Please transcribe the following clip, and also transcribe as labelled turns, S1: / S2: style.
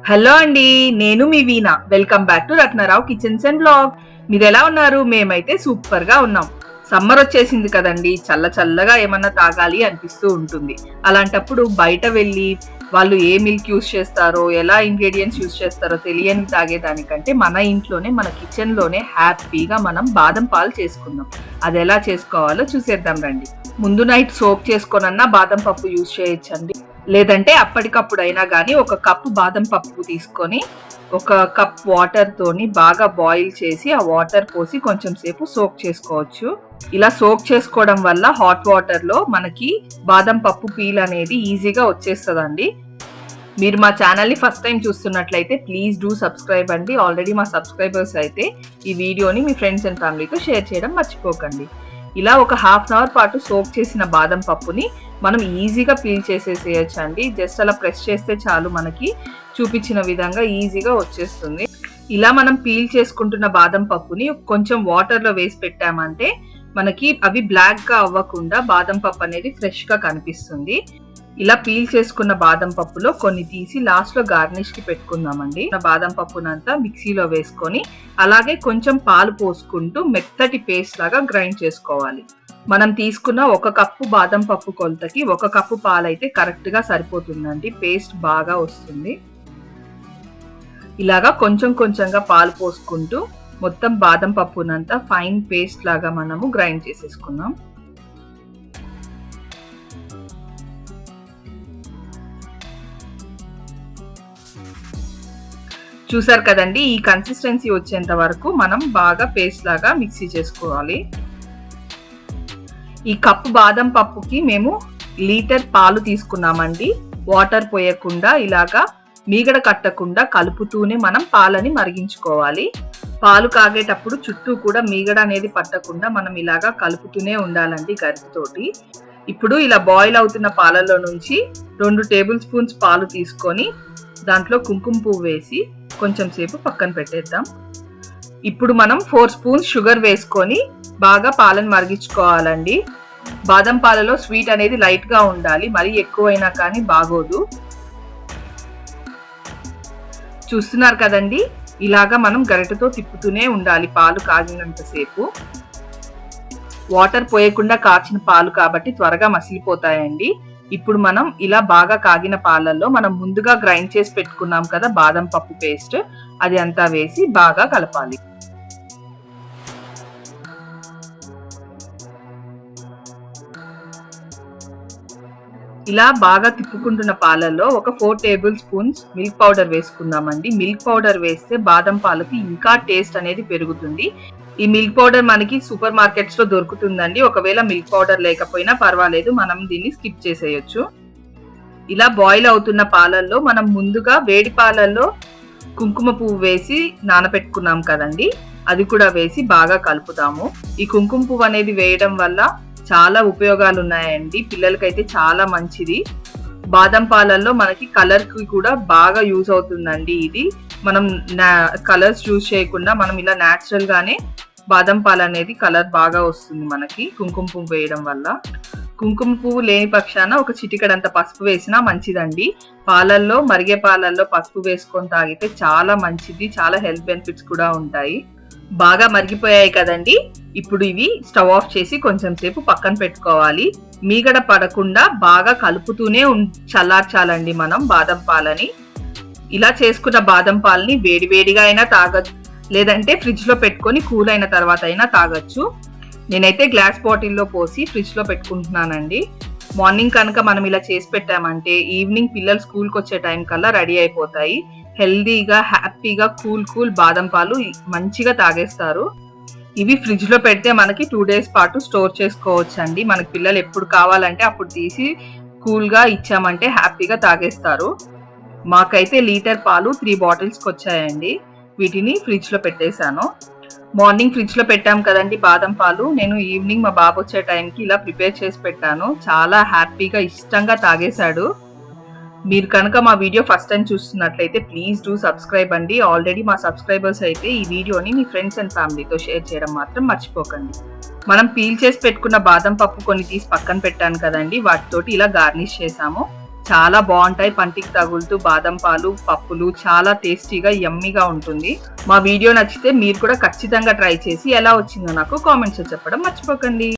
S1: Hello అండి, నేను మీ Veena. Welcome back to Ratnarao kitchens and blog. మీరు ఎలా ఉన్నారు? మేమైతే సూపర్ గా ఉన్నాం. సమ్మర్ వచ్చేసింది కదండి, చల్ల చల్లగా ఏమన్నా తాగాలి అనిపిస్తూ ఉంటుంది. అలాంటప్పుడు బయట వెళ్ళి వాళ్ళు ఏ మిల్క్ యూస్ చేస్తారో, ఎలా ఇంగ్రీడియంట్స్ యూస్ చేస్తారో తెలియని తాగేదానికంటే మన ఇంట్లోనే, మన కిచెన్ లోనే హ్యాపీగా మనం బాదం పాలు చేసుకుందాం. అది ఎలా చేసుకోవాలో చూసేద్దాం రండి. ముందు నైట్ సోక్ చేసుకోనన్నా బాదం పప్పు యూస్ చేయొచ్చండి. లేదంటే అప్పటికప్పుడైనా కానీ ఒక కప్పు బాదం పప్పు తీసుకొని ఒక కప్ వాటర్ తోని బాగా బాయిల్ చేసి ఆ వాటర్ పోసి కొంచెం సేపు సోక్ చేసుకోవచ్చు. ఇలా సోక్ చేసుకోవడం వల్ల హాట్ వాటర్ లో మనకి బాదం పప్పు పీల్ అనేది ఈజీగా వచ్చేస్తుందండి. మీరు మా ఛానల్ ని ఫస్ట్ టైం చూస్తున్నట్లయితే ప్లీజ్ డూ సబ్స్క్రైబ్ అండి. ఆల్రెడీ మా సబ్స్క్రైబర్స్ అయితే ఈ వీడియోని మీ ఫ్రెండ్స్ అండ్ ఫ్యామిలీతో షేర్ చేయడం మర్చిపోకండి. ఇలా ఒక హాఫ్ అన్ అవర్ పాటు సోక్ చేసిన బాదం పప్పుని మనం ఈజీగా పీల్ చేసేసేయచ్చు అండి. జస్ట్ అలా ప్రెస్ చేస్తే చాలు, మనకి చూపించిన విధంగా ఈజీగా వచ్చేస్తుంది. ఇలా మనం పీల్ చేసుకుంటున్న బాదం పప్పుని కొంచెం వాటర్ లో వేసి పెట్టామంటే మనకి అవి బ్లాక్ గా అవ్వకుండా బాదం పప్పు అనేది ఫ్రెష్ గా కనిపిస్తుంది. ఇలా పీల్ చేసుకున్న బాదం పప్పులో కొన్ని తీసి లాస్ట్ లో గార్నిష్ కి పెట్టుకుందామండి. బాదం పప్పునంతా మిక్సీలో వేసుకొని అలాగే కొంచెం పాలు పోసుకుంటూ మెత్తటి పేస్ట్ లాగా గ్రైండ్ చేసుకోవాలి. మనం తీసుకున్న ఒక కప్పు బాదం పప్పు కొలతకి ఒక కప్పు పాలు అయితే కరెక్ట్ గా సరిపోతుందండి. పేస్ట్ బాగా వస్తుంది. ఇలాగా కొంచెం కొంచెంగా పాలు పోసుకుంటూ మొత్తం బాదం పప్పునంతా ఫైన్ పేస్ట్ లాగా మనము గ్రైండ్ చేసేసుకున్నాం. చూసారు కదండి, ఈ కన్సిస్టెన్సీ వచ్చేంత వరకు మనం బాగా పేస్ట్ లాగా మిక్సీ చేసుకోవాలి. ఈ కప్పు బాదం పప్పుకి మేము లీటర్ పాలు తీసుకున్నామండి. వాటర్ పోయకుండా ఇలాగా మీగడ కట్టకుండా కలుపుతూనే మనం పాలని మరిగించుకోవాలి. పాలు కాగేటప్పుడు చుట్టూ కూడా మీగడ అనేది పట్టకుండా మనం ఇలాగా కలుపుతూనే ఉండాలండి గరిటెతోటి. ఇప్పుడు ఇలా బాయిల్ అవుతున్న పాలలో నుంచి 2 టేబుల్ స్పూన్స్ పాలు తీసుకొని దాంట్లో కుంకుమ పువ్వు వేసి కొంచెం సేపు పక్కన పెట్టేద్దాం. ఇప్పుడు మనం 4 స్పూన్స్ షుగర్ వేసుకొని బాగా పాలను మరిగించుకోవాలండి. బాదం పాలలో స్వీట్ అనేది లైట్ గా ఉండాలి, మరీ ఎక్కువైనా కానీ బాగోదు. చూస్తున్నారు కదండి, ఇలాగా మనం గరిటెతో తిప్పుతూనే ఉండాలి పాలు కాగినంతసేపు. వాటర్ పోయకుండా కాచిన పాలు కాబట్టి త్వరగా మసిలిపోతాయండి. ఇప్పుడు మనం ఇలా బాగా కాగిన పాలల్లో మనం ముందుగా గ్రైండ్ చేసి పెట్టుకున్నాం కదా బాదం పప్పు పేస్ట్, అది అంతా వేసి బాగా కలపాలి. ఇలా బాగా తిప్పుకుంటున్న పాలల్లో ఒక 4 టేబుల్ స్పూన్స్ మిల్క్ పౌడర్ వేసుకుందామండి. మిల్క్ పౌడర్ వేస్తే బాదం పాలకి ఇంకా టేస్ట్ అనేది పెరుగుతుంది. ఈ మిల్క్ పౌడర్ మనకి సూపర్ మార్కెట్స్ లో దొరుకుతుందండి. ఒకవేళ మిల్క్ పౌడర్ లేకపోయినా పర్వాలేదు, మనం దీన్ని స్కిప్ చేసేయచ్చు. ఇలా బాయిల్ అవుతున్న పాలల్లో మనం ముందుగా వేడి పాలల్లో కుంకుమ పువ్వు వేసి నానబెట్టుకున్నాం కదండి, అది కూడా వేసి బాగా కలుపుతాము. ఈ కుంకుమ పువ్వు అనేది వేయడం వల్ల చాలా ఉపయోగాలు ఉన్నాయండి. పిల్లలకైతే చాలా మంచిది. బాదం పాలల్లో మనకి కలర్ కి కూడా బాగా యూజ్ అవుతుందండి. ఇది మనం కలర్స్ యూజ్ చేయకుండా మనం ఇలా న్యాచురల్ గానే బాదం పాలు అనేది కలర్ బాగా వస్తుంది మనకి కుంకుమ పువ్వు వేయడం వల్ల. కుంకుమ పువ్వు లేని పక్షాన ఒక చిటికెడంత పసుపు వేసినా మంచిదండి. పాలల్లో, మరిగే పాలల్లో పసుపు వేసుకొని తాగితే చాలా మంచిది. చాలా హెల్త్ బెనిఫిట్స్ కూడా ఉంటాయి. బాగా మరిగిపోయాయి కదండి, ఇప్పుడు ఇవి స్టవ్ ఆఫ్ చేసి కొంచెం సేపు పక్కన పెట్టుకోవాలి. మీగడ పడకుండా బాగా కలుపుతూనే చల్లార్చాలండి మనం బాదం పాలని. ఇలా చేసుకున్న బాదం పాలని వేడివేడిగా అయినా తాగొచ్చు, లేదంటే ఫ్రిడ్జ్ లో పెట్టుకొని కూల్ అయిన తర్వాత అయినా తాగొచ్చు. నేనైతే గ్లాస్ బాటిల్లో పోసి ఫ్రిడ్జ్ లో పెట్టుకుంటున్నానండి. మార్నింగ్ కనుక మనం ఇలా చేసి పెట్టామంటే ఈవినింగ్ పిల్లలు స్కూల్కి వచ్చే టైం కల్లా రెడీ అయిపోతాయి. హెల్దీగా, హ్యాపీగా కూల్ బాదం పాలు మంచిగా తాగేస్తారు. ఇవి ఫ్రిడ్జ్ లో పెడితే మనకి 2 days పాటు స్టోర్ చేసుకోవచ్చు అండి. మనకి పిల్లలు ఎప్పుడు కావాలంటే అప్పుడు తీసి కూల్ గా ఇచ్చామంటే హ్యాపీగా తాగేస్తారు. మాకైతే లీటర్ పాలు 3 బాటిల్స్కి వచ్చాయండి. వీటిని ఫ్రిడ్జ్ లో పెట్టేశాను. మార్నింగ్ ఫ్రిడ్జ్ లో పెట్టాం కదండి బాదం పాలు, నేను ఈవినింగ్ మా బాబు వచ్చే టైంకి ఇలా ప్రిపేర్ చేసి పెట్టాను. చాలా హ్యాపీగా ఇష్టంగా తాగేశాడు. మీరు కనుక మా వీడియో ఫస్ట్ టైం చూస్తున్నట్లయితే ప్లీజ్ డూ సబ్స్క్రైబ్ అండి. ఆల్రెడీ మా సబ్స్క్రైబర్స్ అయితే ఈ వీడియోని మీ ఫ్రెండ్స్ అండ్ ఫ్యామిలీతో షేర్ చేయడం మాత్రం మర్చిపోకండి. మనం పీల్ చేసి పెట్టుకున్న బాదం పప్పు కొన్ని తీసి పక్కన పెట్టాను కదండి, వాటితోటి ఇలా గార్నిష్ చేసాము. చాలా బాగుంటాయి. పంటికి తగులుతూ బాదం పాలు, పప్పులు చాలా టేస్టీగా యమ్మీగా ఉంటుంది. మా వీడియో నచ్చితే మీరు కూడా ఖచ్చితంగా ట్రై చేసి ఎలా వచ్చిందో నాకు కామెంట్స్ లో చెప్పడం మర్చిపోకండి.